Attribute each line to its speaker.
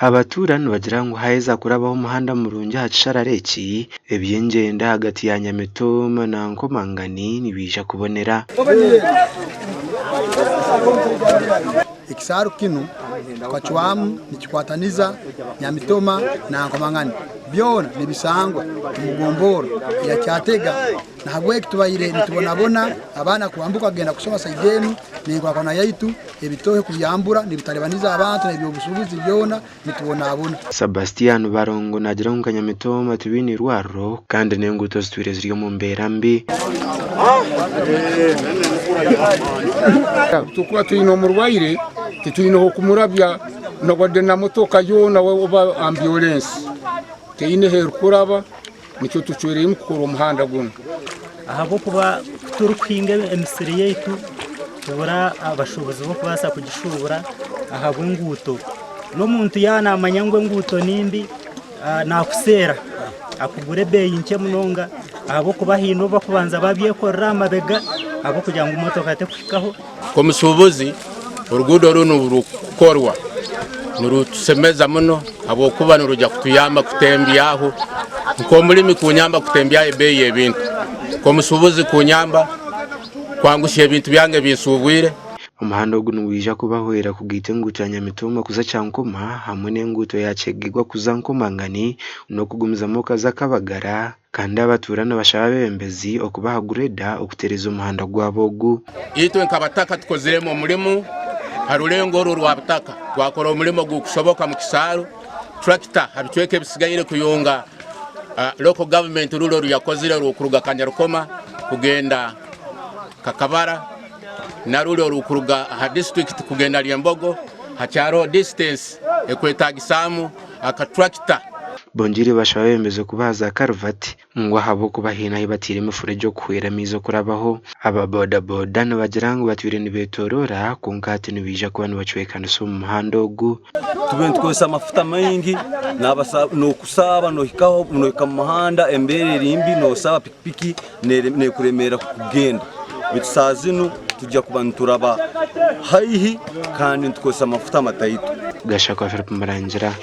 Speaker 1: Abaturani bagira ngo haheza kurabaho umuhanda murungi hacisharareki ebyengenda hagati ya Nyamitoma na Nkomangani nibija kubonera.
Speaker 2: Ikisaru kinu kwachwamu nikikwataniza Nyamitoma na Nkomangani byona nibisangwa umugomboro ya Cyatega na habwe kitubayire nitubonabona abana kuambuka genda kusoma saidenu ningwa kona yaitu ebitohe kuyambura nibitalebaniza abantu nebyo busubuzi byona nitubonabona.
Speaker 1: Sebastian Barongo nagira ngo Nyamitoma tubini rwaro kandi nenguto zitwire ziri mu mbera mbi.
Speaker 3: Tukwa tuyino murwaire tuyino kumurabya nagwade na motoka yona oba ambulance teine her kuraba nicyo tucwereye mukoro umuhanda guno
Speaker 4: ahabo kuba turukwinga emisiri yetu tubura abashobozi bo kubasa kugishubura ahabo nguto no muntu yana amanyangwe nguto nimbi nakusera akugure beyi nke munonga ahabo kuba hino bakubanza babyekorera amabega abo kugira ngo motoka tekufikaho
Speaker 5: komusubuzi urugudo runo rukorwa nurusemeza muno abo kuba nurujya kutuyamba kutembiyaho nko mulimi kunyamba kutembya ebeye ebintu komusubuzi kunyamba kwangushe ebintu byange bisubwire.
Speaker 1: Umuhanda guno wija kubahwera kugite nguto ya Nyamitoma kuza Cyankoma hamwe n'enguto yacegigwa kuza Nkomangani no kugumiza moka za Kabagara kandi abaturana bashaba bembezi okubaha gureda okutereza umuhanda gwabogu.
Speaker 5: Itwe nkabataka tukoziremo mulimo harulengo rwabutaka twakora umulimo gukushoboka mu Kisaru tractor habitweke bisigayire kuyunga local government rulo yakozire rukuruga Kanyarukoma kugenda Kakabara na rulo rukuruga ha district kugenda Lyembogo hacyaro distance ekwetagisamu aka tractor.
Speaker 1: Bongire bashaba bemeze kubaza karvati ngo habo kubahina hibatire imifurejo kuhera mizo kurabaho aba boda boda nabagira ngo batwire nibetorora kunkati nibija kubana bacwekana so mu muhanda ogu
Speaker 6: tubent twese amafuta mengi no kusaba no hikaho no hikamuhanda embere rimbi no saba pikipiki ne kuremera kugenda bitusazinu tujya kubanturaba haihi kandi twese amafuta matayitu
Speaker 1: gashaka Philip Marangira.